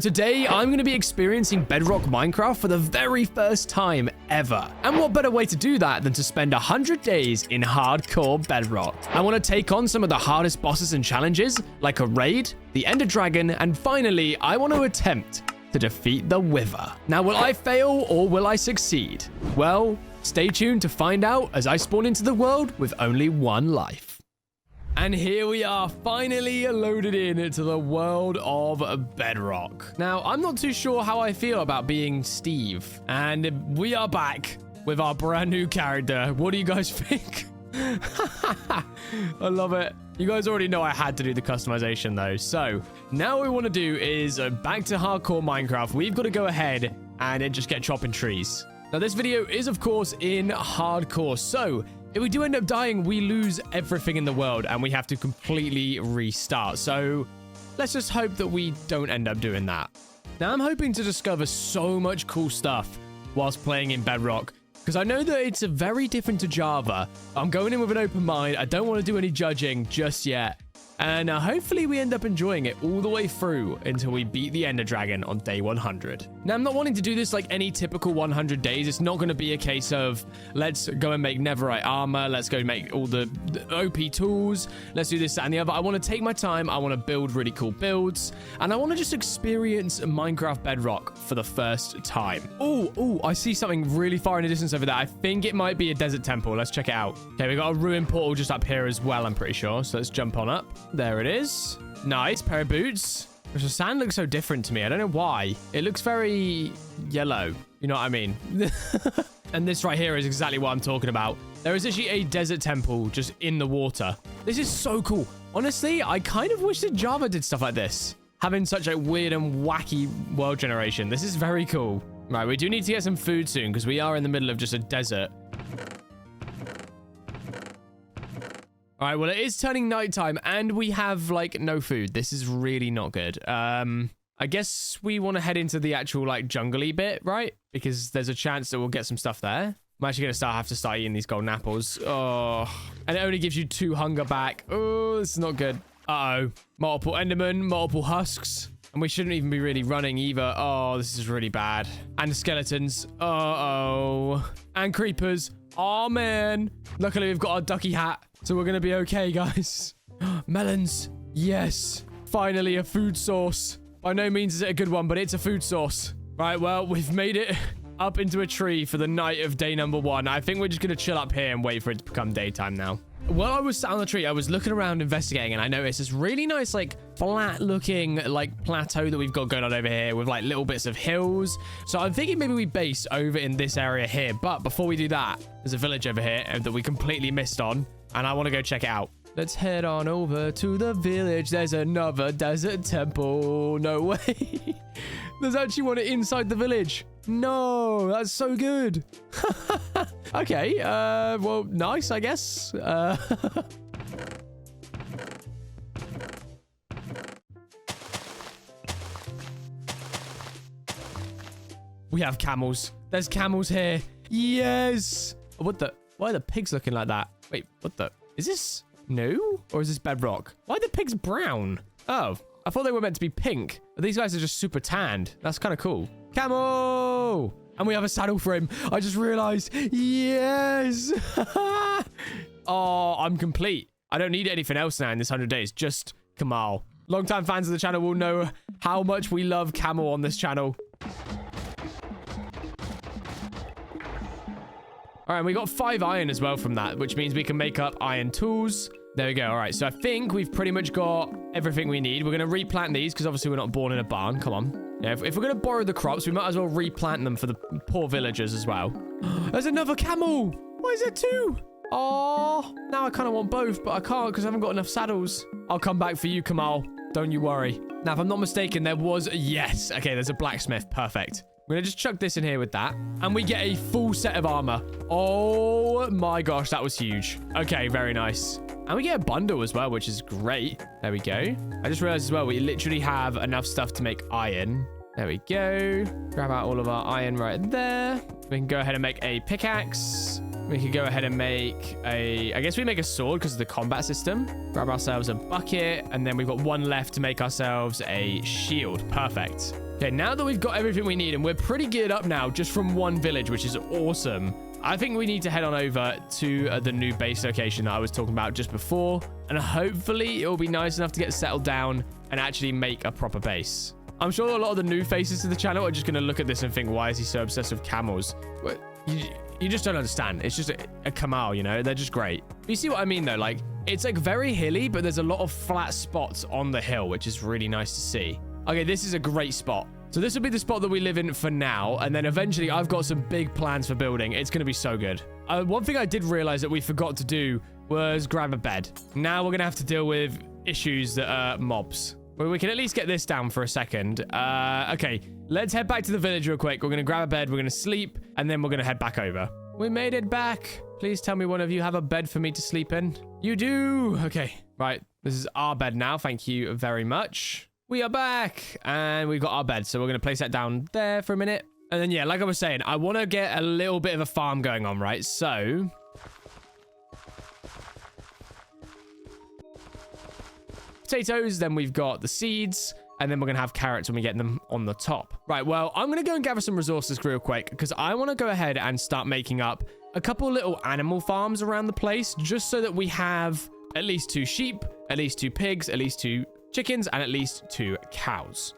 Today, I'm going to be experiencing Bedrock Minecraft for the very first time ever. And what better way to do that than to spend 100 days in hardcore Bedrock. I want to take on some of the hardest bosses and challenges, like a raid, the Ender Dragon, and finally, I want to attempt to defeat the Wither. Now, will I fail or will I succeed? Well, stay tuned to find out as I spawn into the world with only one life. And here we are, finally loaded into the world of Bedrock. Now, I'm not too sure how I feel about being Steve. And we are back with our brand new character. What do you guys think? I love it. You guys already know I had to do the customization though. So now what we want to do is back to hardcore Minecraft. We've got to go ahead and then just get chopping trees. Now, this video is, of course, in hardcore. So if we do end up dying, we lose everything in the world and we have to completely restart. So let's just hope that we don't end up doing that. Now, I'm hoping to discover so much cool stuff whilst playing in Bedrock, because I know that it's very different to Java. I'm going in with an open mind. I don't want to do any judging just yet. And hopefully we end up enjoying it all the way through until we beat the Ender Dragon on day 100. Now, I'm not wanting to do this like any typical 100 days. It's not going to be a case of let's go and make netherite armor. Let's go make all the OP tools. Let's do this, that, and the other. I want to take my time. I want to build really cool builds. And I want to just experience Minecraft Bedrock for the first time. Oh, I see something really far in the distance over there. I think it might be a desert temple. Let's check it out. Okay, we got a ruined portal just up here as well, I'm pretty sure. So let's jump on up. There it is. Nice pair of boots. The sand looks so different to me. I don't know why. It looks very yellow. You know what I mean? And this right here is exactly what I'm talking about. There is actually a desert temple just in the water. This is so cool. Honestly, I kind of wish that Java did stuff like this. Having such a weird and wacky world generation. This is very cool. Right, we do need to get some food soon because we are in the middle of just a desert. All right, well, it is turning nighttime and we have like no food. This is really not good. I guess we want to head into the actual like jungly bit, right? Because there's a chance that we'll get some stuff there. I'm actually going to have to start eating these golden apples. Oh, and it only gives you 2 hunger back. Oh, this is not good. Uh-oh. Multiple endermen, multiple husks. And we shouldn't even be really running either. Oh, this is really bad. And skeletons. Uh-oh. And creepers. Oh, man. Luckily, we've got our ducky hat. So we're going to be okay, guys. Melons. Yes. Finally, a food source. By no means is it a good one, but it's a food source. Right, well, we've made it up into a tree for the night of day number 1. I think we're just going to chill up here and wait for it to become daytime now. While I was sat on the tree, I was looking around investigating, and I noticed this really nice, like, flat-looking, like, plateau that we've got going on over here with, like, little bits of hills. So I'm thinking maybe we base over in this area here. But before we do that, there's a village over here that we completely missed on, and I want to go check it out. Let's head on over to the village. There's another desert temple. No way. There's actually one inside the village. No, that's so good. Okay, well, nice, I guess. We have camels. There's camels here. Yes. What the? Why are the pigs looking like that? Wait, what the? Is this new? Or is this Bedrock? Why are the pigs brown? Oh, I thought they were meant to be pink. But these guys are just super tanned. That's kind of cool. Camel! And we have a saddle for him. I just realized. Yes! Oh, I'm complete. I don't need anything else now in this 100 days. Just Kamal. Longtime fans of the channel will know how much we love camel on this channel. All right, we got 5 iron as well from that, which means we can make up iron tools. There we go. All right, so I think we've pretty much got everything we need. We're going to replant these because obviously we're not born in a barn. Come on. Yeah, if we're going to borrow the crops, we might as well replant them for the poor villagers as well. There's another camel. Why is there 2? Oh, now I kind of want both, but I can't because I haven't got enough saddles. I'll come back for you, Kamal. Don't you worry. Now, if I'm not mistaken, there was... Yes. Okay, there's a blacksmith. Perfect. I'm going to just chuck this in here with that. And we get a full set of armor. Oh my gosh, that was huge. Okay, very nice. And we get a bundle as well, which is great. There we go. I just realized as well, we literally have enough stuff to make iron. There we go. Grab out all of our iron right there. We can go ahead and make a pickaxe. We could go ahead and make a... I guess we make a sword because of the combat system. Grab ourselves a bucket. And then we've got one left to make ourselves a shield. Perfect. Okay, now that we've got everything we need and we're pretty geared up now just from one village, which is awesome, I think we need to head on over to the new base location that I was talking about just before. And hopefully it will be nice enough to get settled down and actually make a proper base. I'm sure a lot of the new faces to the channel are just going to look at this and think, why is he so obsessed with camels? Well, you just don't understand. It's just a camel, you know? They're just great. You see what I mean, though? Like, it's like very hilly, but there's a lot of flat spots on the hill, which is really nice to see. Okay, this is a great spot. So this will be the spot that we live in for now. And then eventually I've got some big plans for building. It's going to be so good. One thing I did realize that we forgot to do was grab a bed. Now we're going to have to deal with issues that are mobs. Well, we can at least get this down for a second. Okay, let's head back to the village real quick. We're going to grab a bed. We're going to sleep. And then we're going to head back over. We made it back. Please tell me one of you have a bed for me to sleep in. You do. Okay, right. This is our bed now. Thank you very much. We are back. And we've got our bed. So we're going to place that down there for a minute. And then, yeah, like I was saying, I want to get a little bit of a farm going on, right? So potatoes, then we've got the seeds, and then we're gonna have carrots when we get them on the top. Right, well, I'm gonna go and gather some resources real quick because I want to go ahead and start making up a couple little animal farms around the place just so that we have at least 2 sheep, at least 2 pigs, at least 2 chickens, and at least 2 cows.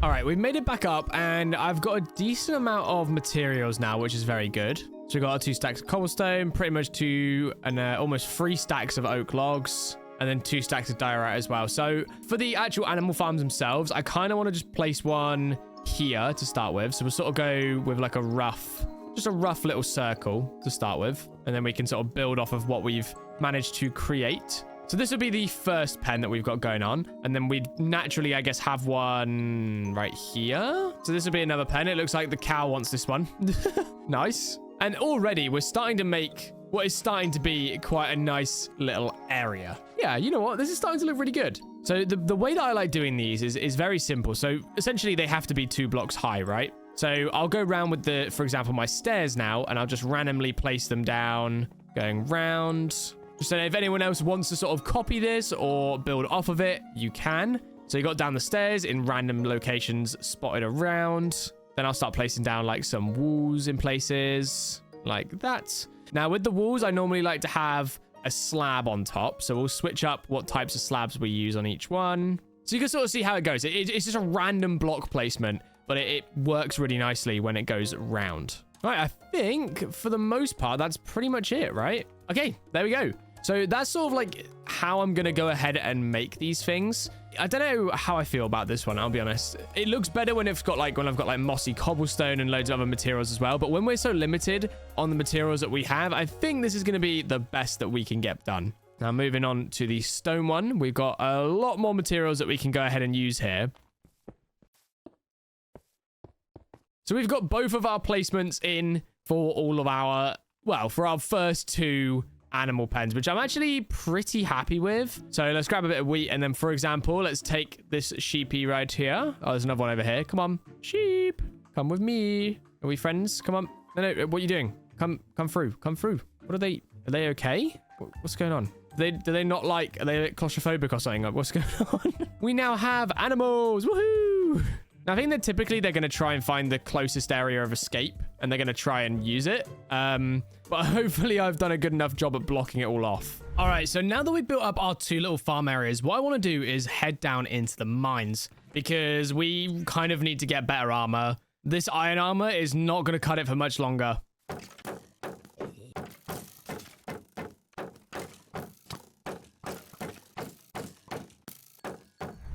All right, we've made it back up and I've got a decent amount of materials now, which is very good. So we've got our 2 stacks of cobblestone, pretty much 2 and almost 3 stacks of oak logs, and then 2 stacks of diorite as well. So for the actual animal farms themselves, I kind of want to just place one here to start with. So we'll sort of go with like just a rough little circle to start with. And then we can sort of build off of what we've managed to create. So this will be the first pen that we've got going on. And then we'd naturally, I guess, have one right here. So this will be another pen. It looks like the cow wants this one. Nice. And already we're starting to make what is starting to be quite a nice little area. Yeah, you know what? This is starting to look really good. So the way that I like doing these is very simple. So essentially they have to be 2 blocks high, right? So I'll go around with for example, my stairs now, and I'll just randomly place them down, going round. So if anyone else wants to sort of copy this or build off of it, you can. So you got down the stairs in random locations spotted around. Then I'll start placing down like some walls in places like that. Now with the walls, I normally like to have a slab on top. So we'll switch up what types of slabs we use on each one. So you can sort of see how it goes. It's just a random block placement, but it works really nicely when it goes round. All right, I think for the most part, that's pretty much it, right? Okay, there we go. So that's sort of like how I'm going to go ahead and make these things. I don't know how I feel about this one, I'll be honest. It looks better when I've got like mossy cobblestone and loads of other materials as well. But when we're so limited on the materials that we have, I think this is going to be the best that we can get done. Now moving on to the stone one, we've got a lot more materials that we can go ahead and use here. So we've got both of our placements in for all of our, well, for our first 2 animal pens, which I'm actually pretty happy with. So let's grab a bit of wheat. And then, for example, let's take this sheepy right here. Oh, there's another one over here. Come on, sheep. Come with me. Are we friends? Come on. No, what are you doing? Come through. Come through. What are they okay? What's going on? Do they not like, are they claustrophobic or something? What's going on? We now have animals. Woohoo! Now, I think that typically they're going to try and find the closest area of escape, and they're going to try and use it. But hopefully I've done a good enough job at blocking it all off. All right, so now that we've built up our 2 little farm areas, what I want to do is head down into the mines because we kind of need to get better armor. This iron armor is not going to cut it for much longer.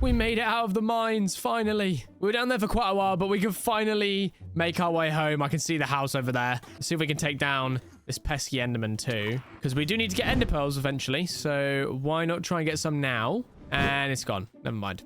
We made it out of the mines, finally. We were down there for quite a while, but we can finally make our way home. I can see the house over there. Let's see if we can take down this pesky Enderman too. Because we do need to get Ender Pearls eventually. So why not try and get some now? And it's gone. Never mind.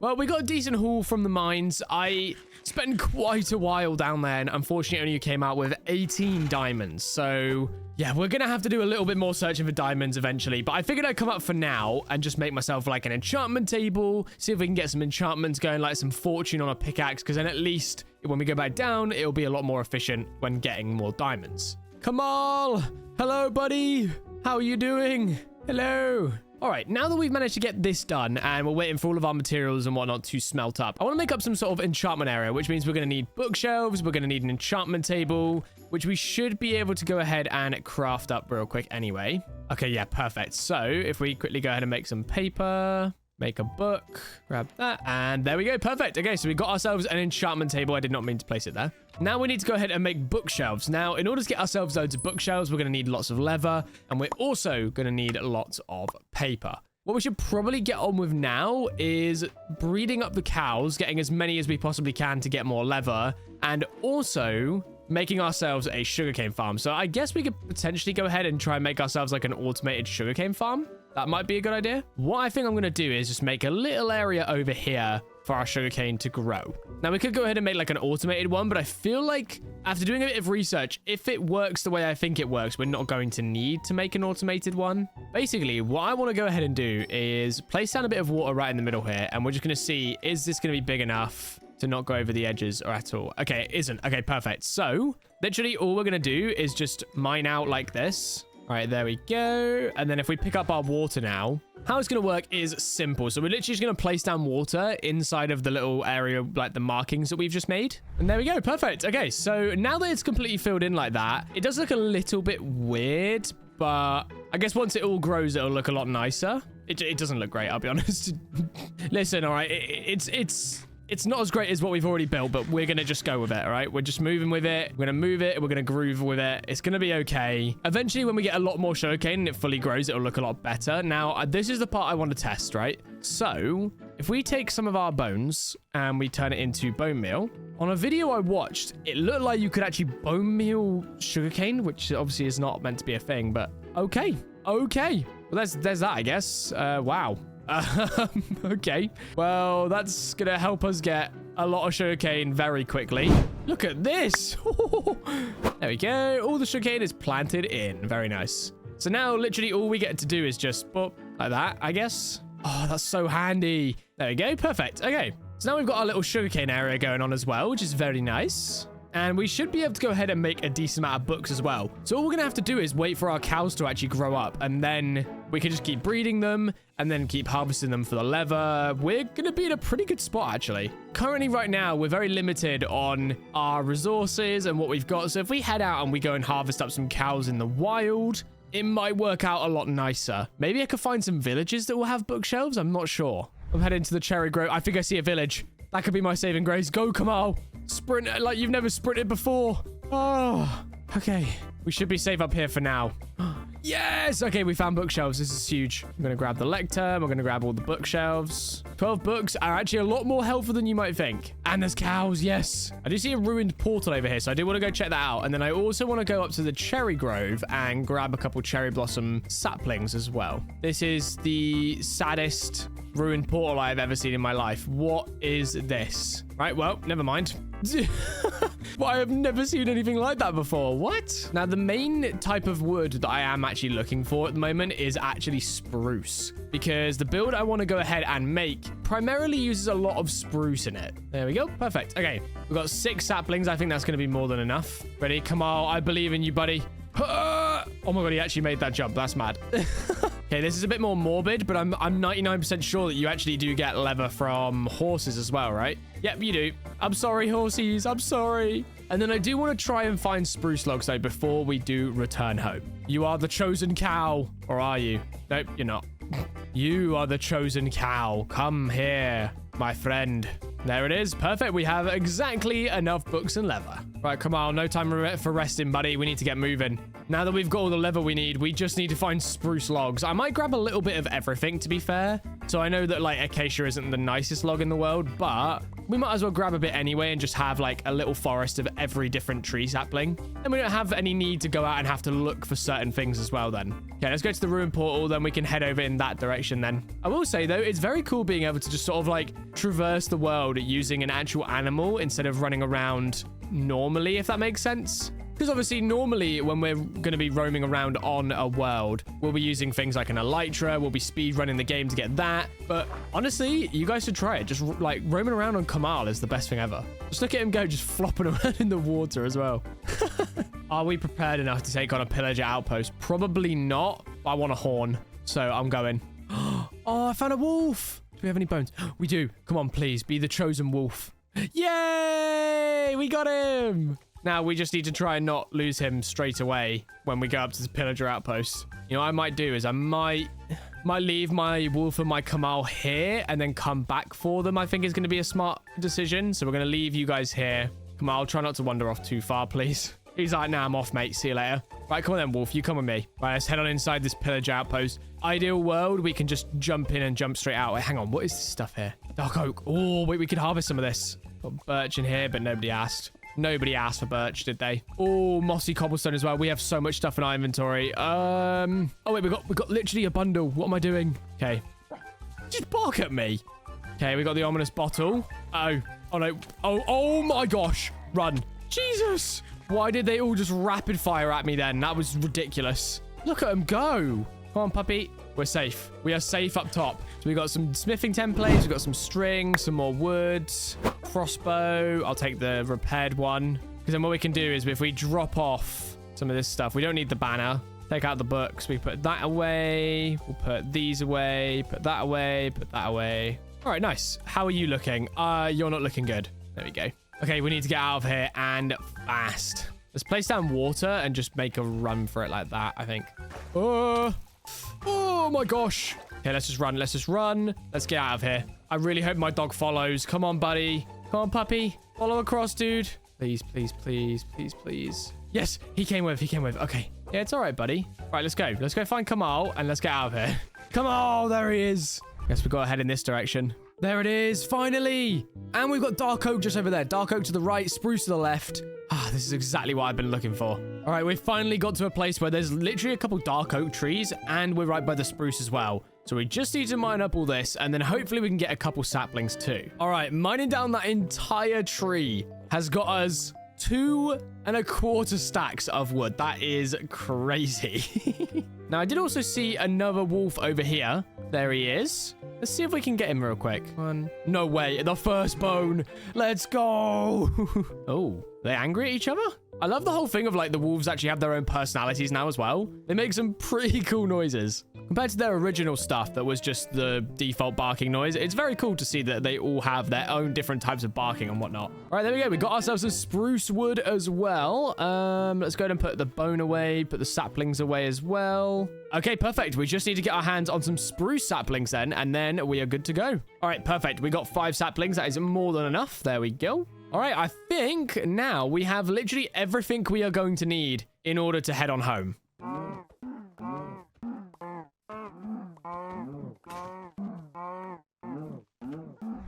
Well, we got a decent haul from the mines. I spent quite a while down there, and unfortunately only came out with 18 diamonds. So yeah, we're gonna have to do a little bit more searching for diamonds eventually, but I figured I'd come up for now and just make myself like an enchantment table, see if we can get some enchantments going, like some fortune on a pickaxe, because then at least when we go back down, it'll be a lot more efficient when getting more diamonds. Kamal! Hello, buddy! How are you doing? Hello! All right, now that we've managed to get this done and we're waiting for all of our materials and whatnot to smelt up, I want to make up some sort of enchantment area, which means we're going to need bookshelves. We're going to need an enchantment table, which we should be able to go ahead and craft up real quick anyway. Okay, yeah, perfect. So if we quickly go ahead and make some paper, make a book, grab that, and there we go. Perfect. Okay, so we got ourselves an enchantment table. I did not mean to place it there. Now we need to go ahead and make bookshelves. Now, in order to get ourselves loads of bookshelves, we're going to need lots of leather, and we're also going to need lots of paper. What we should probably get on with now is breeding up the cows, getting as many as we possibly can to get more leather, and also making ourselves a sugarcane farm. So I guess we could potentially go ahead and try and make ourselves like an automated sugarcane farm. That might be a good idea. What I think I'm going to do is just make a little area over here for our sugarcane to grow. Now, we could go ahead and make like an automated one, but I feel like after doing a bit of research, if it works the way I think it works, we're not going to need to make an automated one. Basically, what I want to go ahead and do is place down a bit of water right in the middle here, and we're just going to see, is this going to be big enough to not go over the edges or at all? Okay, it isn't. Okay, perfect. So literally all we're going to do is just mine out like this. All right, there we go. And then if we pick up our water now, how it's going to work is simple. So we're literally just going to place down water inside of the little area, like the markings that we've just made. And there we go. Perfect. Okay, so now that it's completely filled in like that, it does look a little bit weird, but I guess once it all grows, it'll look a lot nicer. It doesn't look great, I'll be honest. Listen, all right, it's not as great as what we've already built, but we're going to just go with it, all right? We're just moving with it. We're going to move it. We're going to groove with it. It's going to be okay. Eventually, when we get a lot more sugarcane and it fully grows, it'll look a lot better. Now, this is the part I want to test, right? So if we take some of our bones and we turn it into bone meal, on a video I watched, it looked like you could actually bone meal sugarcane, which obviously is not meant to be a thing, but okay. Okay. Well, there's that, I guess. Wow. Okay, well, that's gonna help us get a lot of sugarcane very quickly. Look at this. There we go. All the sugarcane is planted in. Very nice. So now literally all we get to do is just pop like that, I guess. Oh, that's so handy. There we go. Perfect. Okay, so now we've got our little sugarcane area going on as well, which is very nice. And we should be able to go ahead and make a decent amount of books as well. So all we're going to have to do is wait for our cows to actually grow up. And then we can just keep breeding them and then keep harvesting them for the leather. We're going to be in a pretty good spot, actually. Currently, right now, we're very limited on our resources and what we've got. So if we head out and we go and harvest up some cows in the wild, it might work out a lot nicer. Maybe I could find some villages that will have bookshelves. I'm not sure. I'm heading to the cherry grove. I think I see a village. That could be my saving grace. Go, Kamal. Sprint like you've never sprinted before. Oh, okay. We should be safe up here for now. Yes. Okay, we found bookshelves. This is huge. I'm going to grab the lectern. We're going to grab all the bookshelves. 12 books are actually a lot more helpful than you might think. And there's cows. Yes. I do see a ruined portal over here, so I do want to go check that out. And then I also want to go up to the cherry grove and grab a couple cherry blossom saplings as well. This is the saddest ruined portal I've ever seen in my life. What is this? Right, well, never mind. Well, I have never seen anything like that before. What? Now, the main type of wood that I am actually looking for at the moment is actually spruce, because the build I want to go ahead and make primarily uses a lot of spruce in it. There we go. Perfect. Okay, we've got 6 saplings. I think that's going to be more than enough. Ready? Come on. I believe in you, buddy. Oh my god, he actually made that jump. That's mad. Okay, this is a bit more morbid, but I'm 99% sure that you actually do get leather from horses as well, right? Yep, you do. I'm sorry, horsies. I'm sorry. And then I do want to try and find spruce logs, though, before we do return home. You are the chosen cow. Or are you? Nope, you're not. You are the chosen cow. Come here, my friend. There it is. Perfect. We have exactly enough books and leather. Right, come on. No time for resting, buddy. We need to get moving. Now that we've got all the leather we need, we just need to find spruce logs. I might grab a little bit of everything, to be fair. So I know that, like, acacia isn't the nicest log in the world, but we might as well grab a bit anyway and just have, like, a little forest of every different tree sapling. And we don't have any need to go out and have to look for certain things as well then. Okay, let's go to the ruin portal, then we can head over in that direction then. I will say, though, it's very cool being able to just sort of, like, traverse the world using an actual animal instead of running around normally, if that makes sense. Because obviously, normally, when we're going to be roaming around on a world, we'll be using things like an elytra, we'll be speed running the game to get that. But honestly, you guys should try it. Just like roaming around on Kamal is the best thing ever. Just look at him go, just flopping around in the water as well. Are we prepared enough to take on a pillager outpost? Probably not. I want a horn, so I'm going. Oh, I found a wolf. Do we have any bones? We do. Come on, please. Be the chosen wolf. Yay! We got him. Now, we just need to try and not lose him straight away when we go up to the pillager outpost. You know what I might do is I might leave my wolf and my Kamal here and then come back for them. I think is going to be a smart decision. So we're going to leave you guys here. Kamal, try not to wander off too far, please. He's like, nah, I'm off, mate. See you later. Right, come on then, wolf. You come with me. Right, let's head on inside this pillager outpost. Ideal world, we can just jump in and jump straight out. Wait, hang on. What is this stuff here? Dark oak. Oh, wait, we could harvest some of this. Got birch in here, but nobody asked. Nobody asked for birch, did they? Oh, mossy cobblestone as well. We have so much stuff in our inventory. Oh, wait, we got literally a bundle. What am I doing? Okay. Just bark at me. Okay, we got the ominous bottle. Oh no. Oh my gosh. Run. Jesus. Why did they all just rapid fire at me then? That was ridiculous. Look at them go. Come on, puppy. We're safe. We are safe up top. So we got some smithing templates. We've got some string, some more wood, crossbow. I'll take the repaired one. Because then what we can do is if we drop off some of this stuff, we don't need the banner. Take out the books. We put that away. We'll put these away. Put that away. Put that away. All right, nice. How are you looking? You're not looking good. There we go. Okay, we need to get out of here and fast. Let's place down water and just make a run for it like that, I think. Oh my gosh. Okay, let's just run. Let's just run. Let's get out of here. I really hope my dog follows. Come on, buddy. Come on, puppy. Follow across, dude. Please, please, please, please, please. Yes, he came with. He came with. Okay. Yeah, it's all right, buddy. Right, let's go. Let's go find Kamal and let's get out of here. Kamal, there he is. Guess we got to head in this direction. There it is, finally. And we've got dark oak just over there. Dark oak to the right, spruce to the left. This is exactly what I've been looking for. All right, we've finally got to a place where there's literally a couple dark oak trees and we're right by the spruce as well. So we just need to mine up all this and then hopefully we can get a couple saplings too. All right, mining down that entire tree has got us 2 1/4 stacks of wood. That is crazy. Now, I did also see another wolf over here. There he is. Let's see if we can get him real quick. No way. The first bone. Let's go. Oh, are they angry at each other? I love the whole thing of like the wolves actually have their own personalities now as well. They make some pretty cool noises. Compared to their original stuff that was just the default barking noise, it's very cool to see that they all have their own different types of barking and whatnot. All right, there we go. We got ourselves some spruce wood as well. Let's go ahead and put the bone away, put the saplings away as well. Okay, perfect. We just need to get our hands on some spruce saplings then, and then we are good to go. All right, perfect. We got 5 saplings. That is more than enough. There we go. All right, I think now we have literally everything we are going to need in order to head on home.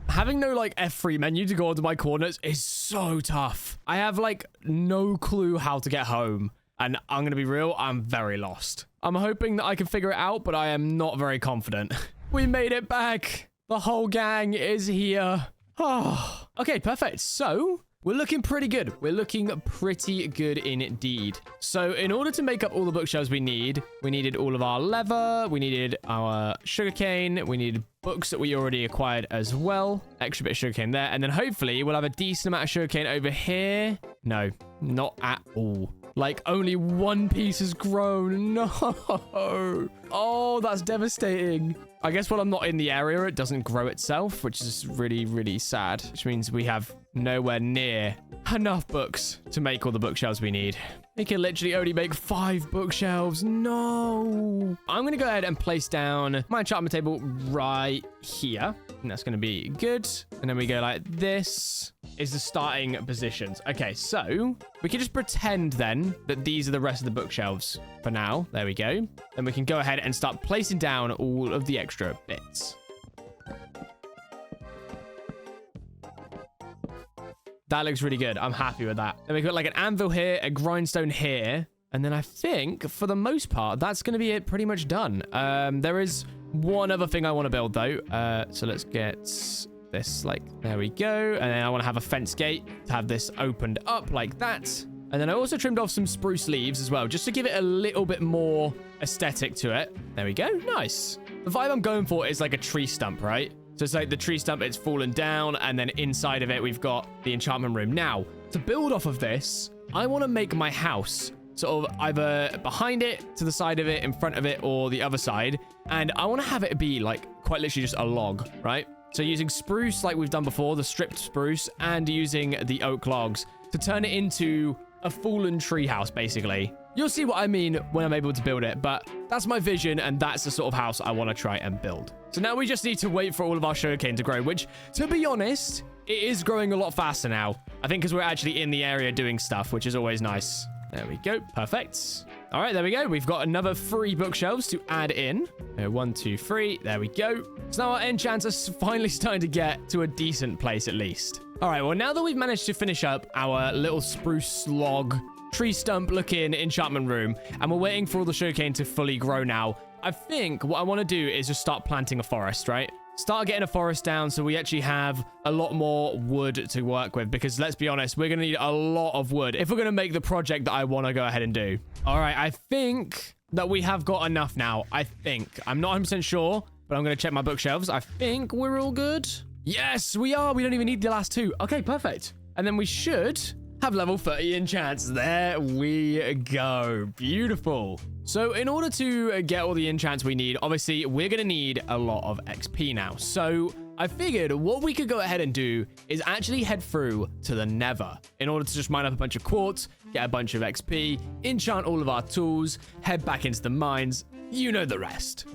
Having no like F3 menu to go onto my coordinates is so tough. I have like no clue how to get home. And I'm going to be real, I'm very lost. I'm hoping that I can figure it out, but I am not very confident. We made it back. The whole gang is here. Oh, okay, perfect. So we're looking pretty good. We're looking pretty good indeed. So in order to make up all the bookshelves we needed all of our leather. We needed our sugarcane. We needed books that we already acquired as well. Extra bit of sugarcane there. And then hopefully we'll have a decent amount of sugarcane over here. No, not at all. Like only 1 piece has grown. No. Oh, that's devastating. I guess when I'm not in the area, it doesn't grow itself, which is really, really sad. Which means we have nowhere near enough books to make all the bookshelves we need. We can literally only make 5 bookshelves. No. I'm going to go ahead and place down my enchantment table right here. And that's going to be good. And then we go like this is the starting positions. Okay, so we can just pretend then that these are the rest of the bookshelves for now. There we go. Then we can go ahead and start placing down all of the extra bits. That looks really good. I'm happy with that. Then we've got like an anvil here, a grindstone here. And then I think for the most part, that's going to be it pretty much done. There is one other thing I want to build though. So let's get this like, there we go. And then I want to have a fence gate to have this opened up like that. And then I also trimmed off some spruce leaves as well, just to give it a little bit more aesthetic to it. There we go. Nice. The vibe I'm going for is like a tree stump, right? So it's like the tree stump, it's fallen down, and then inside of it, we've got the enchantment room. Now, to build off of this, I want to make my house sort of either behind it, to the side of it, in front of it, or the other side. And I want to have it be like quite literally just a log, right? So using spruce like we've done before, the stripped spruce, and using the oak logs to turn it into a fallen tree house, basically. You'll see what I mean when I'm able to build it, but that's my vision, and that's the sort of house I want to try and build. So now we just need to wait for all of our sugarcane to grow, which, to be honest, it is growing a lot faster now. I think because we're actually in the area doing stuff, which is always nice. There we go. Perfect. All right, there we go. We've got another 3 bookshelves to add in. 1, 2, 3. There we go. So now our enchants are finally starting to get to a decent place, at least. All right, well, now that we've managed to finish up our little spruce log tree stump looking enchantment room, and we're waiting for all the sugarcane to fully grow now, I think what I want to do is just start planting a forest, right? Start getting a forest down so we actually have a lot more wood to work with, because let's be honest, we're going to need a lot of wood if we're going to make the project that I want to go ahead and do. All right, I think that we have got enough now. I think. I'm not 100% sure, but I'm going to check my bookshelves. I think we're all good. Yes, we are. We don't even need the last 2. Okay, perfect. And then we should have level 30 enchants. There we go. Beautiful. So in order to get all the enchants we need, obviously, we're going to need a lot of XP now. So I figured what we could go ahead and do is actually head through to the Nether in order to just mine up a bunch of quartz, get a bunch of XP, enchant all of our tools, head back into the mines. You know the rest.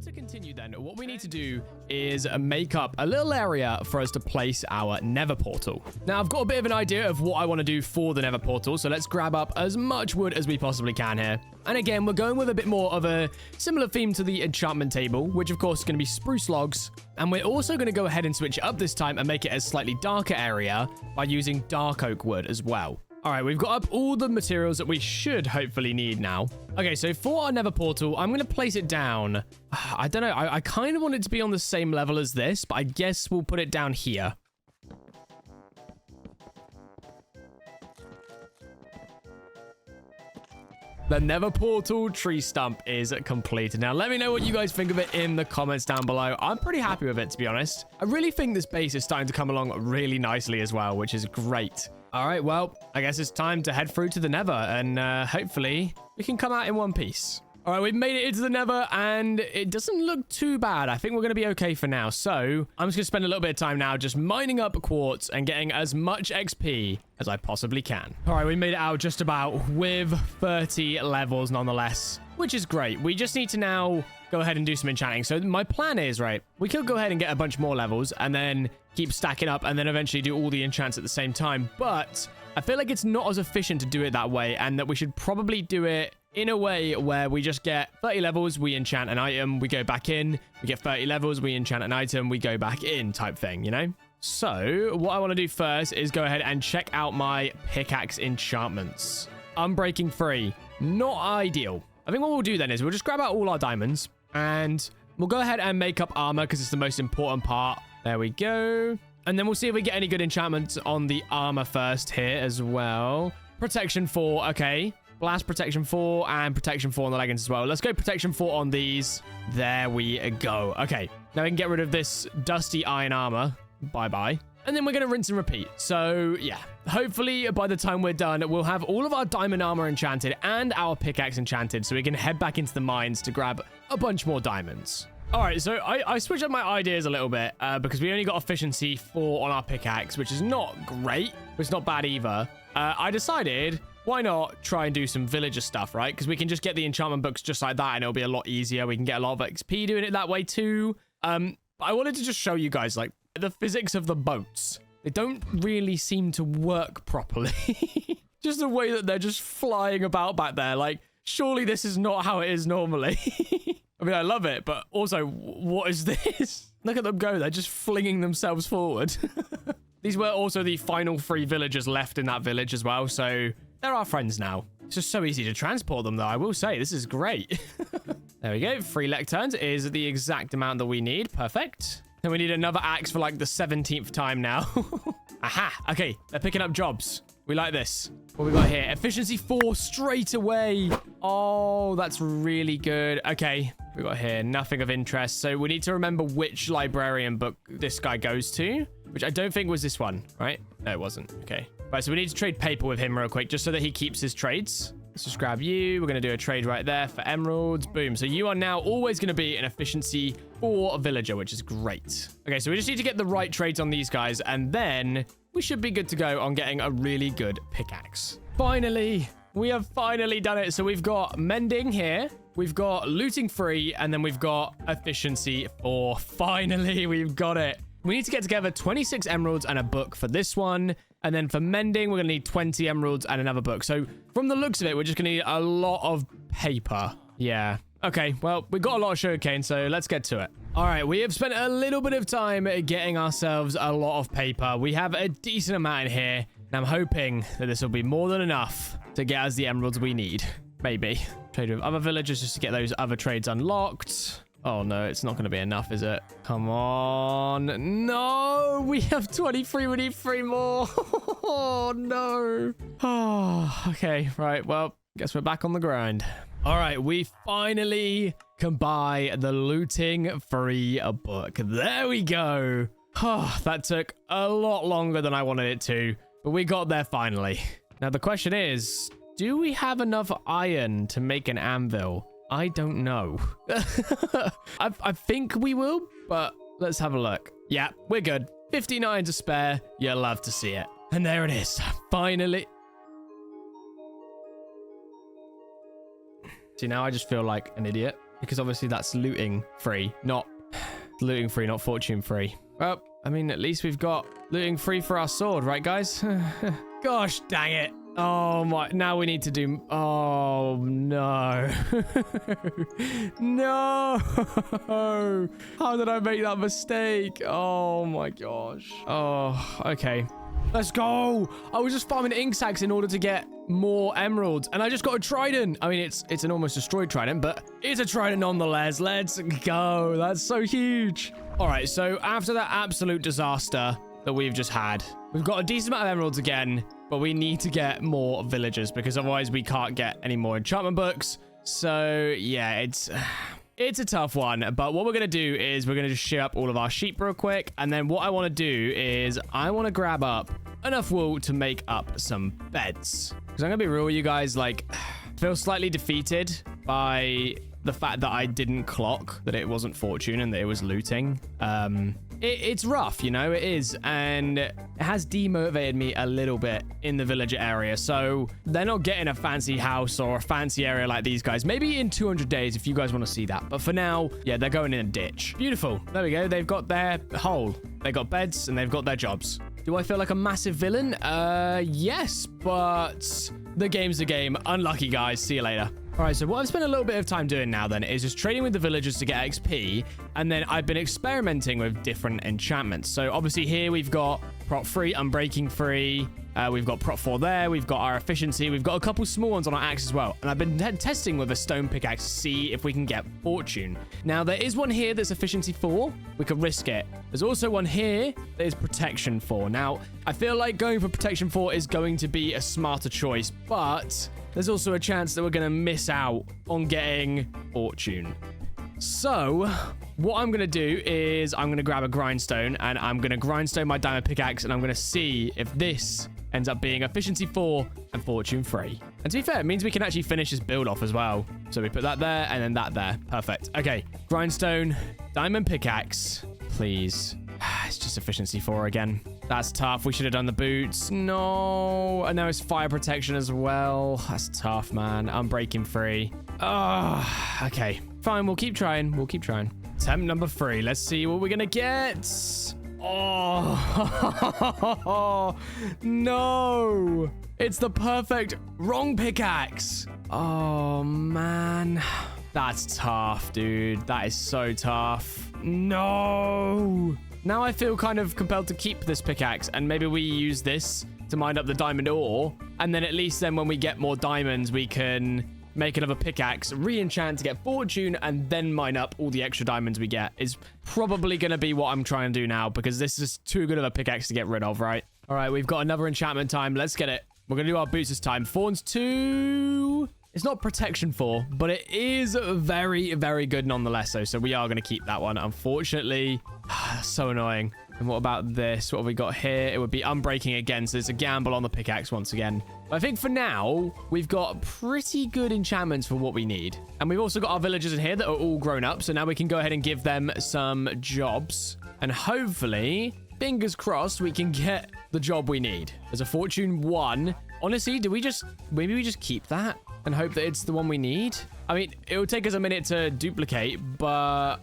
To continue then, what we need to do is make up a little area for us to place our Nether portal. Now, I've got a bit of an idea of what I want to do for the Nether portal, so let's grab up as much wood as we possibly can here. And again, we're going with a bit more of a similar theme to the enchantment table, which of course is going to be spruce logs. And we're also going to go ahead and switch it up this time and make it a slightly darker area by using dark oak wood as well. All right, we've got up all the materials that we should hopefully need now. Okay, so for our Nether portal, I'm going to place it down. I don't know. I kind of want it to be on the same level as this, but I guess we'll put it down here. The Nether portal tree stump is completed. Now, let me know what you guys think of it in the comments down below. I'm pretty happy with it, to be honest. I really think this base is starting to come along really nicely as well, which is great. All right, well, I guess it's time to head through to the Nether, and hopefully we can come out in one piece. All right, we've made it into the Nether, and it doesn't look too bad. I think we're going to be okay for now. So I'm just going to spend a little bit of time now just mining up quartz and getting as much XP as I possibly can. All right, we made it out just about with 30 levels nonetheless, which is great. We just need to now go ahead and do some enchanting. So my plan is, right, we could go ahead and get a bunch more levels and then keep stacking up and then eventually do all the enchants at the same time. But I feel like it's not as efficient to do it that way, and that we should probably do it in a way where we just get 30 levels, we enchant an item, we go back in, we get 30 levels, we enchant an item, we go back in type thing, you know? So what I want to do first is go ahead and check out my pickaxe enchantments. Unbreaking 3, not ideal. I think what we'll do then is we'll just grab out all our diamonds and we'll go ahead and make up armor because it's the most important part. There we go. And then we'll see if we get any good enchantments on the armor first here as well. Protection 4, okay. Blast protection 4 and protection 4 on the leggings as well. Let's go protection 4 on these. There we go. Okay, now we can get rid of this dusty iron armor. Bye-bye. And then we're going to rinse and repeat. So, yeah. Hopefully, by the time we're done, we'll have all of our diamond armor enchanted and our pickaxe enchanted so we can head back into the mines to grab a bunch more diamonds. All right, so I switched up my ideas a little bit because we only got efficiency 4 on our pickaxe, which is not great, but it's not bad either. I decided, why not try and do some villager stuff, right? Because we can just get the enchantment books just like that, and it'll be a lot easier. We can get a lot of XP doing it that way too. But I wanted to just show you guys, like, the physics of the boats. They don't really seem to work properly. Just the way that they're just flying about back there. Like, surely this is not how it is normally. I mean, I love it, but also, what is this? Look at them go. They're just flinging themselves forward. These were also the final 3 villagers left in that village as well, so they're our friends now. It's just so easy to transport them, though, I will say. This is great. There we go. 3 lecterns is the exact amount that we need. Perfect. Then we need another axe for, like, the 17th time now. Aha. Okay, they're picking up jobs. We like this. What we got here? Efficiency 4 straight away. Oh, that's really good. Okay, we got here nothing of interest. So we need to remember which librarian book this guy goes to, which I don't think was this one, right? No, it wasn't. Okay. Right, so we need to trade paper with him real quick just so that he keeps his trades. Let's just grab you. We're going to do a trade right there for emeralds. Boom. So you are now always going to be an efficiency 4 villager, which is great. Okay, so we just need to get the right trades on these guys, and then we should be good to go on getting a really good pickaxe. Finally, we have finally done it. So we've got mending here. We've got looting free, and then we've got efficiency 4. Finally, we've got it. We need to get together 26 emeralds and a book for this one. And then for mending, we're going to need 20 emeralds and another book. So from the looks of it, we're just going to need a lot of paper. Yeah. Okay, well, we got a lot of sugarcane, so let's get to it. All right, we have spent a little bit of time getting ourselves a lot of paper. We have a decent amount in here, and I'm hoping that this will be more than enough to get us the emeralds we need. Maybe. Trade with other villagers just to get those other trades unlocked. Oh, no, it's not going to be enough, is it? Come on. No, we have 23. We need 3 more. Oh, no. Oh, okay, right. Well, guess we're back on the grind. All right, we finally can buy the looting free book. There we go. Oh, that took a lot longer than I wanted it to, but we got there finally. Now, the question is, do we have enough iron to make an anvil? I don't know. I think we will, but let's have a look. Yeah, we're good. 59 to spare. You'll love to see it. And there it is. Finally. See, now I just feel like an idiot because obviously that's looting free, not fortune free. Well, I mean, at least we've got looting free for our sword, right, guys? Gosh, dang it. Oh my, now we need to do, oh no. No. How did I make that mistake? Oh my gosh. Oh, okay. Let's go. I was just farming ink sacks in order to get more emeralds, and I just got a trident. I mean, it's an almost destroyed trident, but it's a trident nonetheless. Let's go. That's so huge. All right, so after that absolute disaster that we've just had, we've got a decent amount of emeralds again, but we need to get more villagers because otherwise we can't get any more enchantment books. So yeah, it's a tough one, but what we're going to do is we're going to just shear up all of our sheep real quick. And then what I want to do is I want to grab up enough wool to make up some beds. Because I'm going to be real with you guys, like, I feel slightly defeated by the fact that I didn't clock that it wasn't fortune and that it was looting. It's rough, you know, it is. And it has demotivated me a little bit in the villager area. So they're not getting a fancy house or a fancy area like these guys. Maybe in 200 days if you guys want to see that. But for now, yeah, they're going in a ditch. Beautiful. There we go. They've got their hole. They got beds and they've got their jobs. Do I feel like a massive villain? Yes, but the game's the game. Unlucky, guys. See you later. All right, so what I've spent a little bit of time doing now then is just trading with the villagers to get XP, and then I've been experimenting with different enchantments. So obviously here we've got prot free, unbreaking free, we've got prot 4 there, we've got our efficiency, we've got a couple small ones on our axe as well. And I've been testing with a stone pickaxe to see if we can get fortune. Now there is one here that's efficiency 4, we could risk it. There's also one here that is protection 4. Now I feel like going for protection 4 is going to be a smarter choice, but there's also a chance that we're going to miss out on getting fortune. So what I'm going to do is I'm going to grab a grindstone and I'm going to grindstone my diamond pickaxe, and I'm going to see if this ends up being efficiency 4 and fortune 3. And to be fair, it means we can actually finish this build off as well. So we put that there and then that there. Perfect. Okay. Grindstone, diamond pickaxe, please. It's just efficiency 4 again. That's tough. We should have done the boots. No. And now it's fire protection as well. That's tough, man. Unbreaking free. Oh, okay. Fine. We'll keep trying. We'll keep trying. Attempt number 3. Let's see what we're going to get. Oh, no. It's the perfect wrong pickaxe. Oh, man. That's tough, dude. That is so tough. No. Now I feel kind of compelled to keep this pickaxe, and maybe we use this to mine up the diamond ore, and then at least then when we get more diamonds, we can make another pickaxe, re-enchant to get fortune, and then mine up all the extra diamonds we get. Is probably going to be what I'm trying to do now, because this is too good of a pickaxe to get rid of, right? All right, we've got another enchantment time. Let's get it. We're going to do our boots this time. Thorns 2. It's not protection 4, but it is very, very good nonetheless, though. So we are going to keep that one. Unfortunately, so annoying. And what about this? What have we got here? It would be unbreaking again, so it's a gamble on the pickaxe once again. But I think for now, we've got pretty good enchantments for what we need. And we've also got our villagers in here that are all grown up, so now we can go ahead and give them some jobs. And hopefully, fingers crossed, we can get the job we need. There's a fortune 1. Honestly, maybe we just keep that and hope that it's the one we need? I mean, it will take us a minute to duplicate, but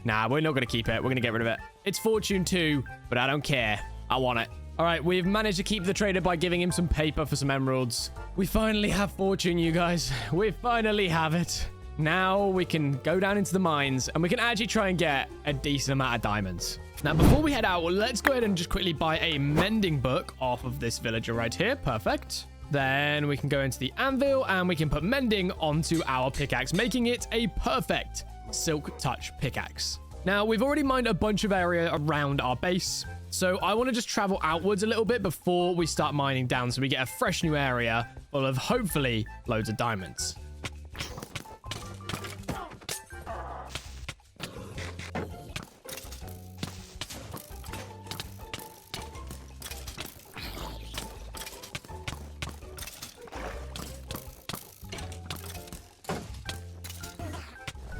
nah, we're not going to keep it. We're going to get rid of it. It's fortune 2, but I don't care. I want it. All right, we've managed to keep the trader by giving him some paper for some emeralds. We finally have fortune, you guys. We finally have it. Now we can go down into the mines and we can actually try and get a decent amount of diamonds. Now, before we head out, let's go ahead and just quickly buy a mending book off of this villager right here. Perfect. Then we can go into the anvil and we can put mending onto our pickaxe, making it a perfect silk touch pickaxe. Now, we've already mined a bunch of area around our base, so I want to just travel outwards a little bit before we start mining down so we get a fresh new area full of hopefully loads of diamonds.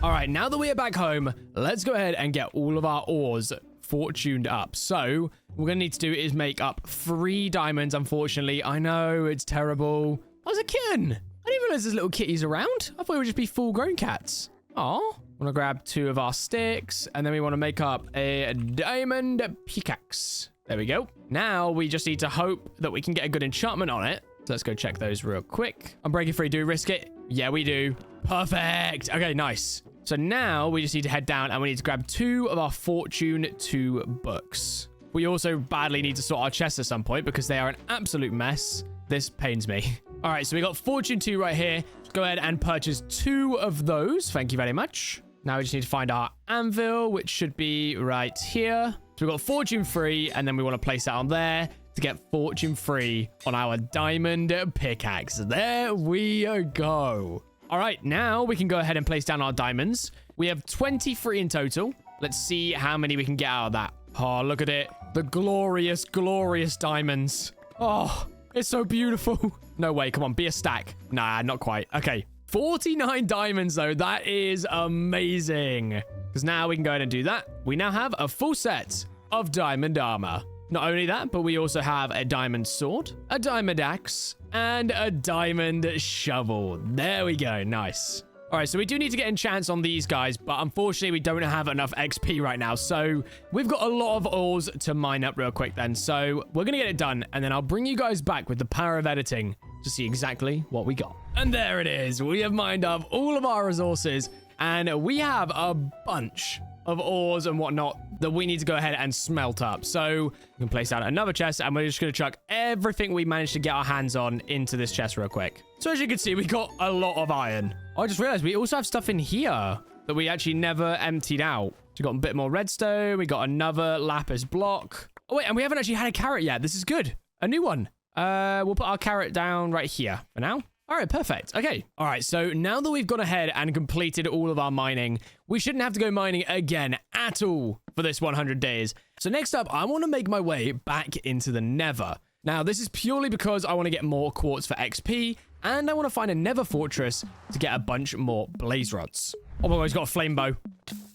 All right, now that we are back home, let's go ahead and get all of our ores fortuned up. So what we're going to need to do is make up 3 diamonds, unfortunately. I know, it's terrible. I was a kitten. I didn't realize there's little kitties around. I thought it would just be full-grown cats. Aw. Want to grab 2 of our sticks, and then we want to make up a diamond pickaxe. There we go. Now we just need to hope that we can get a good enchantment on it. So let's go check those real quick. Unbreaking free, do we risk it? Yeah, we do. Perfect. Okay, nice. So now we just need to head down and we need to grab 2 of our fortune 2 books. We also badly need to sort our chests at some point because they are an absolute mess. This pains me. All right, so we got fortune 2 right here. Let's go ahead and purchase 2 of those. Thank you very much. Now we just need to find our anvil, which should be right here. So we've got fortune 3, and then we want to place that on there to get fortune 3 on our diamond pickaxe. There we go. All right, now we can go ahead and place down our diamonds. We have 23 in total. Let's see how many we can get out of that. Oh, look at it. The glorious, glorious diamonds. Oh, it's so beautiful. No way. Come on, be a stack. Nah, not quite. Okay. 49 diamonds, though. That is amazing. Because now we can go ahead and do that. We now have a full set of diamond armor. Not only that, but we also have a diamond sword, a diamond axe, and a diamond shovel. There we go. Nice. All right, so we do need to get enchants on these guys, but unfortunately, we don't have enough XP right now. So we've got a lot of ores to mine up real quick then. So we're going to get it done, and then I'll bring you guys back with the power of editing to see exactly what we got. And there it is. We have mined up all of our resources, and we have a bunch of ores and whatnot that we need to go ahead and smelt up. So we can place down another chest, and we're just going to chuck everything we managed to get our hands on into this chest real quick. So as you can see, we got a lot of iron. I just realized we also have stuff in here that we actually never emptied out. So we got a bit more redstone. We got another lapis block. Oh wait, and we haven't actually had a carrot yet. This is good. A new one. We'll put our carrot down right here for now. All right, perfect. Okay. All right, so now that we've gone ahead and completed all of our mining, we shouldn't have to go mining again at all for this 100 days. So next up, I want to make my way back into the Nether. Now, this is purely because I want to get more quartz for XP, and I want to find a Nether fortress to get a bunch more blaze rods. Oh my god, he's got a flame bow.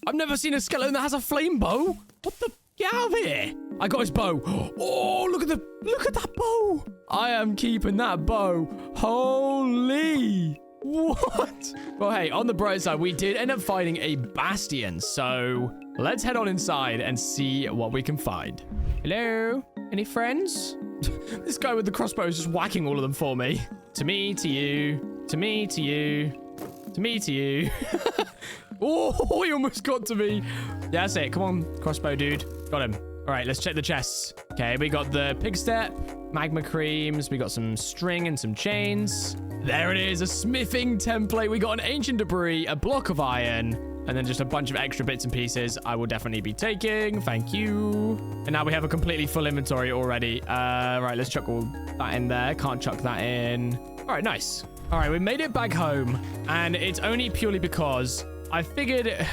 I've never seen a skeleton that has a flame bow. What the? Get out of here. I got his bow. Oh, look at that bow. I am keeping that bow. Holy. What? Well, hey, on the bright side, we did end up finding a bastion. So let's head on inside and see what we can find. Hello? Any friends? This guy with the crossbow is just whacking all of them for me. To me, to you. To me, to you. To me, to you. Oh, he almost got to me. Yeah, that's it. Come on, crossbow dude. Got him. All right, let's check the chests. Okay, we got the pig step, magma creams. We got some string and some chains. There it is, a smithing template. We got an ancient debris, a block of iron, and then just a bunch of extra bits and pieces I will definitely be taking. Thank you. And now we have a completely full inventory already. Right, let's chuck all that in there. Can't chuck that in. All right, nice. All right, we made it back home, and it's only purely because I figured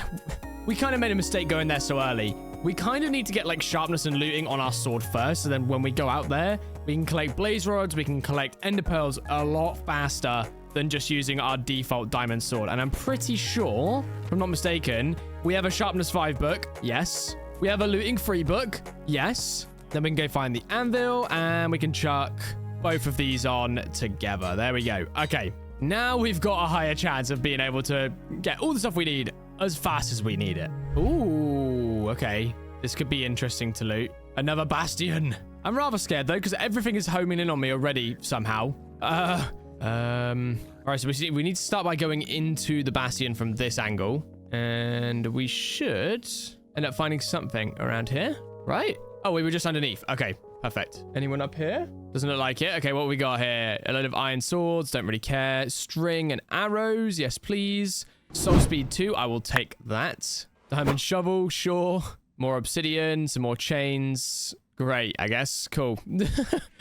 we kind of made a mistake going there so early. We kind of need to get like sharpness and looting on our sword first. So then when we go out there, we can collect blaze rods. We can collect ender pearls a lot faster than just using our default diamond sword. And I'm pretty sure, if I'm not mistaken, we have a sharpness 5 book. Yes. We have a looting 3 book. Yes. Then we can go find the anvil and we can chuck both of these on together. There we go. Okay. Now we've got a higher chance of being able to get all the stuff we need as fast as we need it. Ooh, okay. This could be interesting to loot. Another bastion. I'm rather scared though, because everything is homing in on me already somehow. All right, so we need to start by going into the bastion from this angle. And we should end up finding something around here, right? Oh, we were just underneath. Okay, perfect. Anyone up here? Doesn't look like it. Okay, what we got here? A load of iron swords. Don't really care. String and arrows. Yes, please. Soul speed 2. I will take that. Diamond shovel. Sure. More obsidian. Some more chains. Great, I guess. Cool.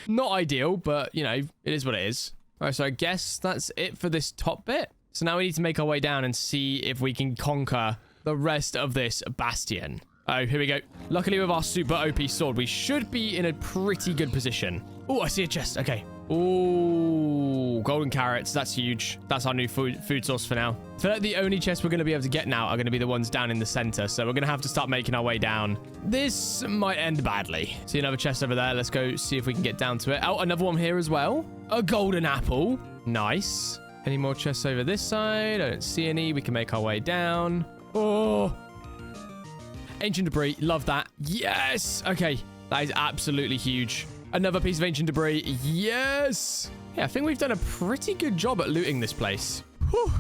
Not ideal, but, you know, it is what it is. All right, so I guess that's it for this top bit. So now we need to make our way down and see if we can conquer the rest of this bastion. Oh, here we go. Luckily, with our super OP sword, we should be in a pretty good position. Oh, I see a chest. Okay. Oh, golden carrots. That's huge. That's our new food source for now. I feel like the only chests we're going to be able to get now are going to be the ones down in the center. So we're going to have to start making our way down. This might end badly. See another chest over there. Let's go see if we can get down to it. Oh, another one here as well. A golden apple. Nice. Any more chests over this side? I don't see any. We can make our way down. Oh, ancient debris. Love that. Yes. Okay. That is absolutely huge. Another piece of ancient debris. Yes. Yeah, I think we've done a pretty good job at looting this place. Whew.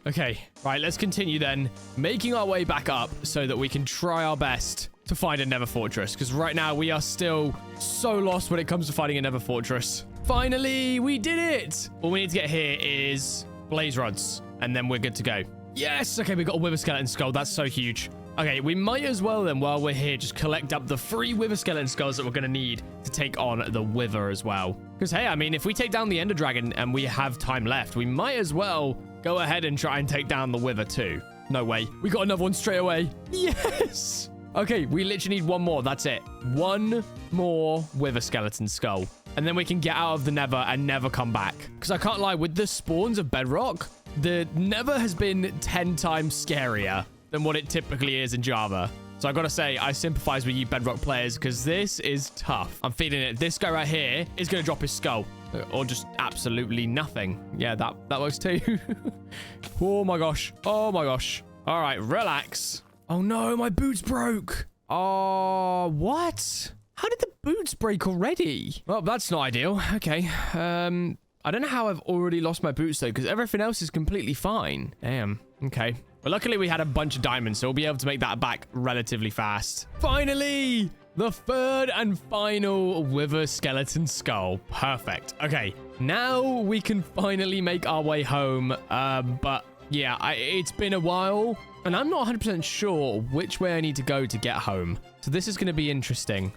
Okay. Right. Let's continue then. Making our way back up so that we can try our best to find a nether fortress. Because right now we are still so lost when it comes to finding a nether fortress. Finally, we did it. All we need to get here is blaze rods. And then we're good to go. Yes. Okay. We got a wither skeleton skull. That's so huge. Okay, we might as well then, while we're here, just collect up the 3 wither skeleton skulls that we're going to need to take on the wither as well. Because, hey, I mean, if we take down the ender dragon and we have time left, we might as well go ahead and try and take down the wither too. No way. We got another one straight away. Yes! Okay, we literally need one more. That's it. One more wither skeleton skull. And then we can get out of the nether and never come back. Because I can't lie, with the spawns of Bedrock, the nether has been 10 times scarier than what it typically is in Java. So I gotta say, I sympathize with you Bedrock players because this is tough. I'm feeling it. This guy right here is gonna drop his skull. Or just absolutely nothing. Yeah, that works too. Oh my gosh. Oh my gosh. All right, relax. Oh no, my boots broke. Oh, what? How did the boots break already? Well, that's not ideal. Okay. I don't know how I've already lost my boots though, because everything else is completely fine. Damn. Okay. But luckily we had a bunch of diamonds, so we'll be able to make that back relatively fast. Finally! The third and final wither skeleton skull. Perfect. Okay. Now we can finally make our way home. But yeah, it's been a while, and I'm not 100% sure which way I need to go to get home. So this is going to be interesting.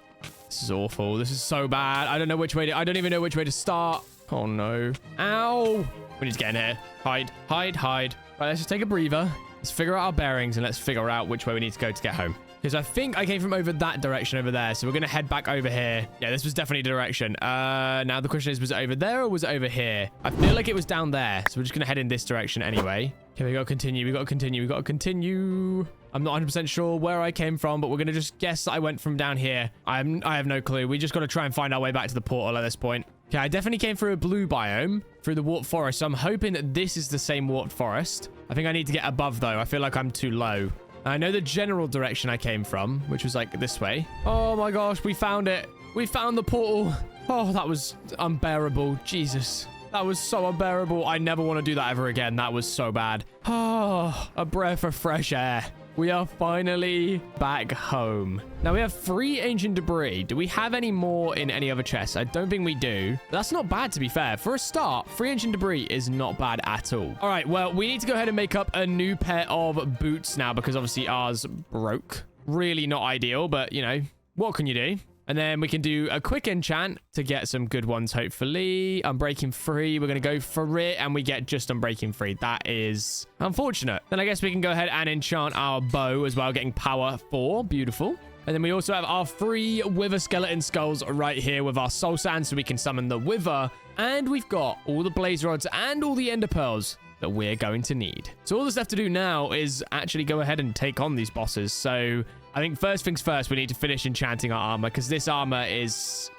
This is awful. This is so bad. I don't know which way I don't even know which way to start. Oh no. Ow! We need to get in here. Hide, hide, hide. Right, let's just take a breather. Let's figure out our bearings and let's figure out which way we need to go to get home. Because I think I came from over that direction over there. So we're going to head back over here. Yeah, this was definitely the direction. Now the question is, was it over there or was it over here? I feel like it was down there. So we're just going to head in this direction anyway. Okay, we got to continue. We got to continue. We got to continue. I'm not 100% sure where I came from, but we're going to just guess that I went from down here. I have no clue. We just got to try and find our way back to the portal at this point. Okay, I definitely came through a blue biome, through the warped forest. So I'm hoping that this is the same warped forest. I think I need to get above, though. I feel like I'm too low. I know the general direction I came from, which was like this way. Oh my gosh, we found it. We found the portal. Oh, that was unbearable. Jesus. That was so unbearable. I never want to do that ever again. That was so bad. Oh, a breath of fresh air. We are finally back home. Now we have 3 ancient debris. Do we have any more in any other chests? I don't think we do. That's not bad, to be fair. For a start, 3 ancient debris is not bad at all. All right, well, we need to go ahead and make up a new pair of boots now because obviously ours broke. Really not ideal, but, you know, what can you do? And then we can do a quick enchant to get some good ones, hopefully. Unbreaking 3. We're going to go for it, and we get just Unbreaking 3. That is unfortunate. Then I guess we can go ahead and enchant our bow as well, getting power 4. Beautiful. And then we also have our 3 wither skeleton skulls right here with our soul sand so we can summon the wither. And we've got all the blaze rods and all the ender pearls that we're going to need. So all that's left to do now is actually go ahead and take on these bosses. So I think first things first, we need to finish enchanting our armor because this armor is...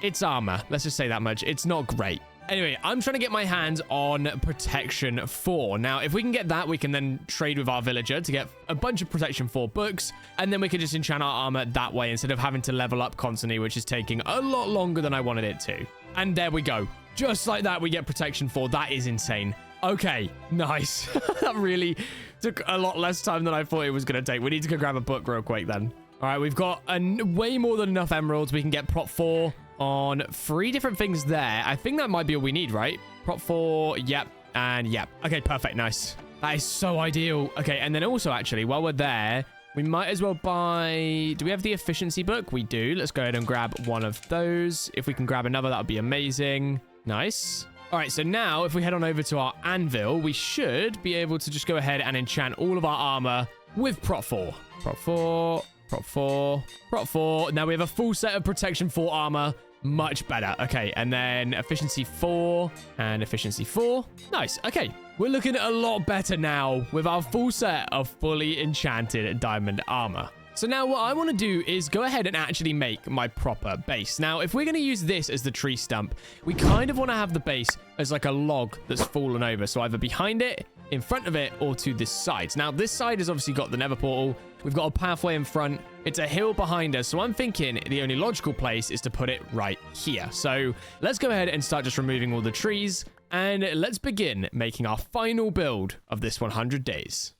it's armor. Let's just say that much. It's not great. Anyway, I'm trying to get my hands on Protection 4. Now, if we can get that, we can then trade with our villager to get a bunch of Protection 4 books, and then we can just enchant our armor that way instead of having to level up constantly, which is taking a lot longer than I wanted it to. And there we go. Just like that, we get Protection 4. That is insane. Okay, nice. That really took a lot less time than I thought it was going to take. We need to go grab a book real quick then. All right, we've got way more than enough emeralds. We can get Prot 4 on 3 different things there. I think that might be all we need, right? Prot 4, yep, and yep. Okay, perfect, nice. That is so ideal. Okay, and then also, actually, while we're there, we might as well buy... Do we have the efficiency book? We do. Let's go ahead and grab one of those. If we can grab another, that would be amazing. Nice. All right, so now if we head on over to our anvil, we should be able to just go ahead and enchant all of our armor with Prot 4. Prot 4, Prot 4, Prot 4. Now we have a full set of Protection 4 armor. Much better. Okay, and then efficiency 4 and efficiency 4. Nice. Okay, we're looking a lot better now with our full set of fully enchanted diamond armor. So now what I want to do is go ahead and actually make my proper base. Now, if we're going to use this as the tree stump, we kind of want to have the base as like a log that's fallen over. So either behind it, in front of it, or to this side. Now, this side has obviously got the nether portal. We've got a pathway in front. It's a hill behind us. So I'm thinking the only logical place is to put it right here. So let's go ahead and start just removing all the trees. And let's begin making our final build of this 100 days.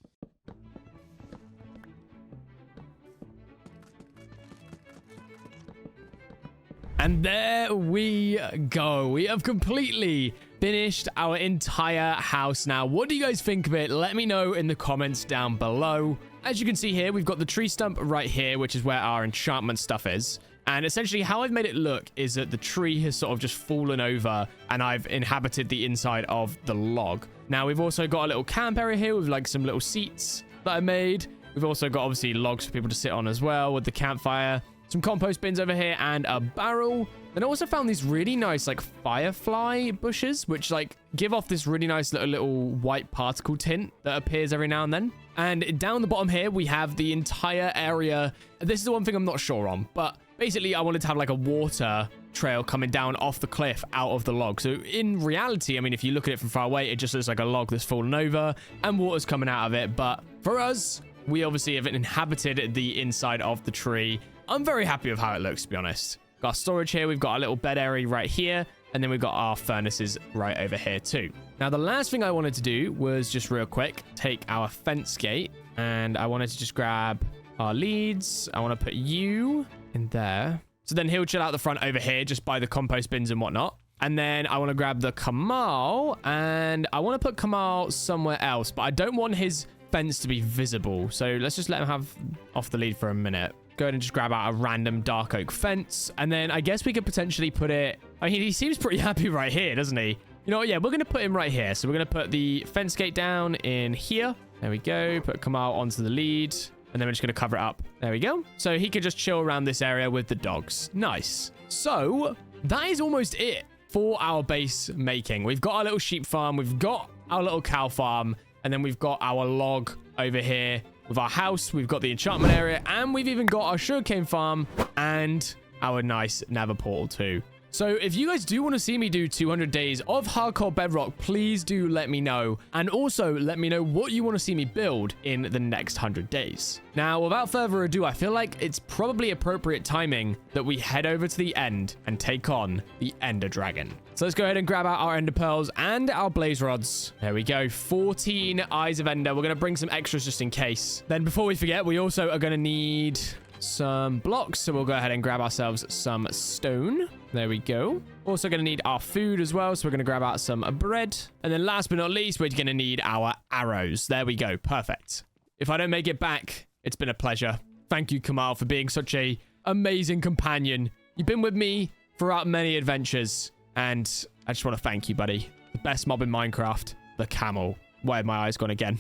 And there we go. We have completely finished our entire house now. What do you guys think of it? Let me know in the comments down below. As you can see here, we've got the tree stump right here, which is where our enchantment stuff is. And essentially how I've made it look is that the tree has sort of just fallen over and I've inhabited the inside of the log. Now we've also got a little camp area here with like some little seats that I made. We've also got obviously logs for people to sit on as well with the campfire. Some compost bins over here and a barrel. Then I also found these really nice like firefly bushes, which like give off this really nice little white particle tint that appears every now and then. And down the bottom here, we have the entire area. This is the one thing I'm not sure on, but basically I wanted to have like a water trail coming down off the cliff out of the log. So in reality, I mean, if you look at it from far away, it just looks like a log that's fallen over and water's coming out of it. But for us, we obviously have inhabited the inside of the tree. I'm very happy with how it looks, to be honest. Got our storage here. We've got a little bed area right here. And then we've got our furnaces right over here too. Now, the last thing I wanted to do was just real quick, take our fence gate. And I wanted to just grab our leads. I want to put you in there. So then he'll chill out the front over here just by the compost bins and whatnot. And then I want to grab the Kamal. And I want to put Kamal somewhere else. But I don't want his fence to be visible. So let's just let him have off the lead for a minute. Go ahead and just grab out a random dark oak fence. And then I guess we could potentially put it... I mean, he seems pretty happy right here, doesn't he? You know what? Yeah, we're going to put him right here. So we're going to put the fence gate down in here. There we go. Put Kamal onto the lead. And then we're just going to cover it up. There we go. So he could just chill around this area with the dogs. Nice. So that is almost it for our base making. We've got our little sheep farm. We've got our little cow farm. And then we've got our log over here. With our house, we've got the enchantment area, and we've even got our sugarcane farm and our nice nether portal too. So if you guys do want to see me do 200 days of hardcore bedrock, please do let me know. And also let me know what you want to see me build in the next 100 days. Now, without further ado, I feel like it's probably appropriate timing that we head over to the end and take on the Ender Dragon. So let's go ahead and grab out our Ender Pearls and our Blaze Rods. There we go. 14 Eyes of Ender. We're going to bring some extras just in case. Then before we forget, we also are going to need some blocks. So we'll go ahead and grab ourselves some stone. There we go. Also going to need our food as well. So we're going to grab out some bread. And then last but not least, we're going to need our arrows. There we go. Perfect. If I don't make it back, it's been a pleasure. Thank you, Kamal, for being such a amazing companion. You've been with me throughout many adventures. And I just want to thank you, buddy. The best mob in Minecraft, the camel. Where have my eyes gone again?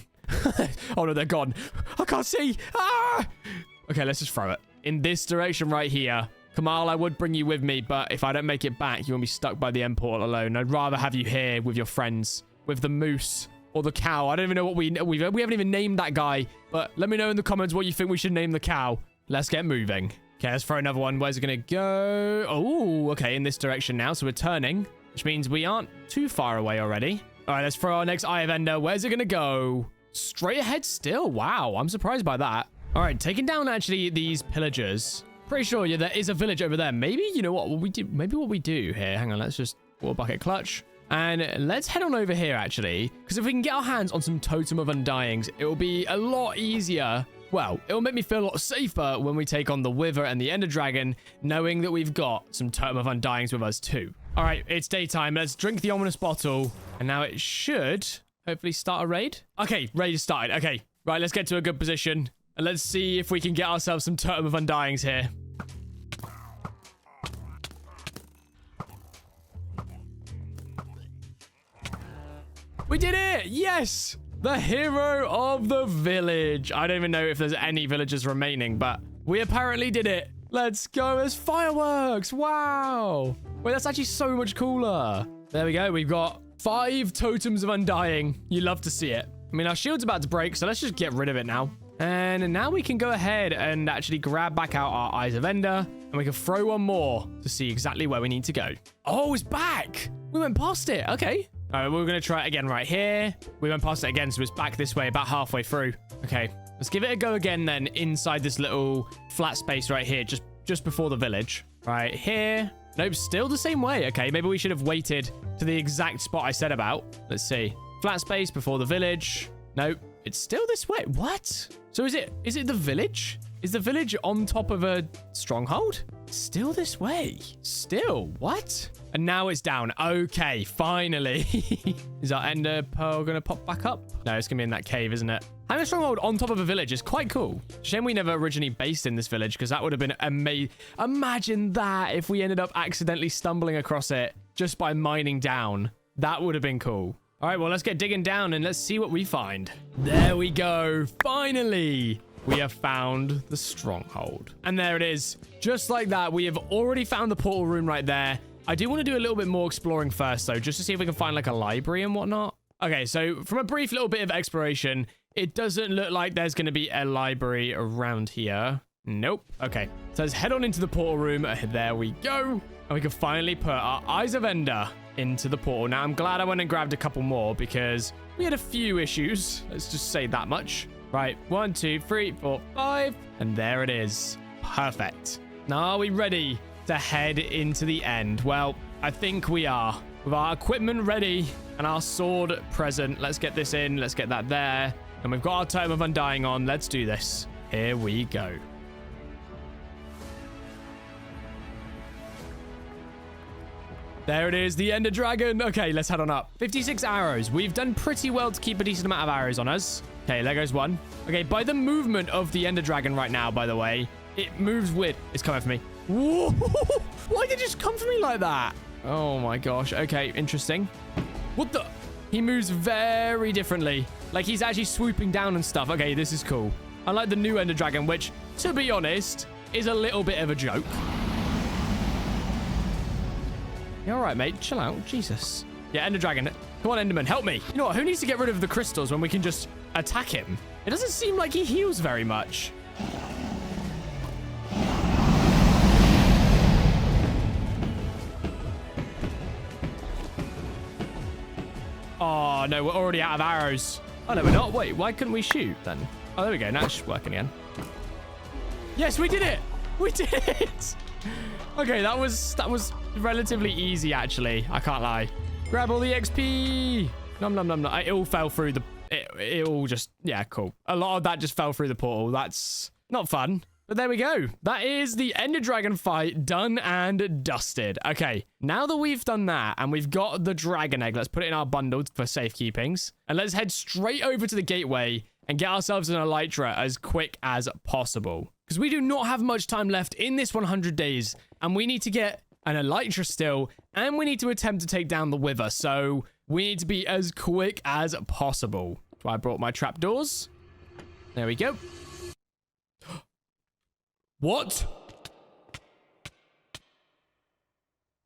Oh, no, they're gone. I can't see. Ah! Okay, let's just throw it in this direction right here. Kamal, I would bring you with me, but if I don't make it back, you'll be stuck by the end portal alone. I'd rather have you here with your friends, with the moose or the cow. I don't even know what we haven't even named that guy, but let me know in the comments what you think we should name the cow. Let's get moving. Okay, let's throw another one. Where's it going to go? Oh, okay, in this direction now. So we're turning, which means we aren't too far away already. All right, let's throw our next Eye of Ender. Where's it going to go? Straight ahead still. Wow, I'm surprised by that. All right, taking down actually these pillagers. Pretty sure, yeah, there is a village over there. Maybe, you know what we do? Maybe what we do here. Hang on, let's just water bucket clutch. And let's head on over here, actually. Because if we can get our hands on some Totem of Undyings, it will be a lot easier. Well, it will make me feel a lot safer when we take on the Wither and the Ender Dragon, knowing that we've got some Totem of Undyings with us too. All right, it's daytime. Let's drink the ominous bottle. And now it should hopefully start a raid. Okay, raid is started. Okay, right, let's get to a good position. And let's see if we can get ourselves some Totem of Undyings here. We did it! Yes! The hero of the village. I don't even know if there's any villagers remaining, but we apparently did it. Let's go. There's fireworks. Wow. Wait, that's actually so much cooler. There we go. We've got 5 Totems of Undying. You love to see it. I mean, our shield's about to break, so let's just get rid of it now. And now we can go ahead and actually grab back out our Eyes of Ender, and we can throw one more to see exactly where we need to go. Oh, it's back. We went past it. Okay. All right, we're going to try it again right here. We went past it again, so it's back this way, about halfway through. Okay, let's give it a go again then inside this little flat space right here, just before the village. Right here. Nope, still the same way. Okay, maybe we should have waited to the exact spot I said about. Let's see. Flat space before the village. Nope, it's still this way. What? So is it the village? Is the village on top of a stronghold? Still this way. Still, what? And now it's down. Okay, finally. Is our Ender Pearl going to pop back up? No, it's going to be in that cave, isn't it? Having a stronghold on top of a village is quite cool. Shame we never originally based in this village, because that would have been amazing. Imagine that if we ended up accidentally stumbling across it just by mining down. That would have been cool. All right, well, let's get digging down and let's see what we find. There we go. Finally. We have found the stronghold. And there it is. Just like that, we have already found the portal room right there. I do want to do a little bit more exploring first, though, just to see if we can find, like, a library and whatnot. Okay, so from a brief little bit of exploration, it doesn't look like there's going to be a library around here. Nope. Okay, so let's head on into the portal room. There we go. And we can finally put our Eyes of Ender into the portal. Now, I'm glad I went and grabbed a couple more because we had a few issues. Let's just say that much. Right, 1, 2, 3, 4, 5. And there it is. Perfect. Now, are we ready to head into the end? Well, I think we are. With our equipment ready and our sword present. Let's get this in. Let's get that there. And we've got our Totem of Undying on. Let's do this. Here we go. There it is, the Ender Dragon. Okay, let's head on up. 56 arrows. We've done pretty well to keep a decent amount of arrows on us. Okay, there goes one. Okay, by the movement of the Ender Dragon right now, by the way, it moves weird. It's coming for me. Whoa! Why did it just come for me like that? Oh my gosh. Okay, interesting. What the? He moves very differently. Like he's actually swooping down and stuff. Okay, this is cool. Unlike the new Ender Dragon, which, to be honest, is a little bit of a joke. You all right, mate? Chill out. Jesus. Yeah, Ender Dragon. Come on, Enderman, help me. You know what? Who needs to get rid of the crystals when we can just attack him? It doesn't seem like he heals very much. Oh, no, we're already out of arrows. Oh, no, we're not. Wait, why couldn't we shoot then? Oh, there we go. Now it's working again. Yes, we did it. We did it. Okay, that was relatively easy, actually. I can't lie. Grab all the XP. Nom, nom, nom, nom. It all fell through the... It all just... Yeah, cool. A lot of that just fell through the portal. That's not fun. But there we go. That is the Ender Dragon fight done and dusted. Okay, now that we've done that and we've got the dragon egg, let's put it in our bundle for safekeepings. And let's head straight over to the gateway and get ourselves an elytra as quick as possible. Because we do not have much time left in this 100 days. And we need to get an elytra still. And we need to attempt to take down the Wither. So we need to be as quick as possible. So I brought my trapdoors. There we go. What?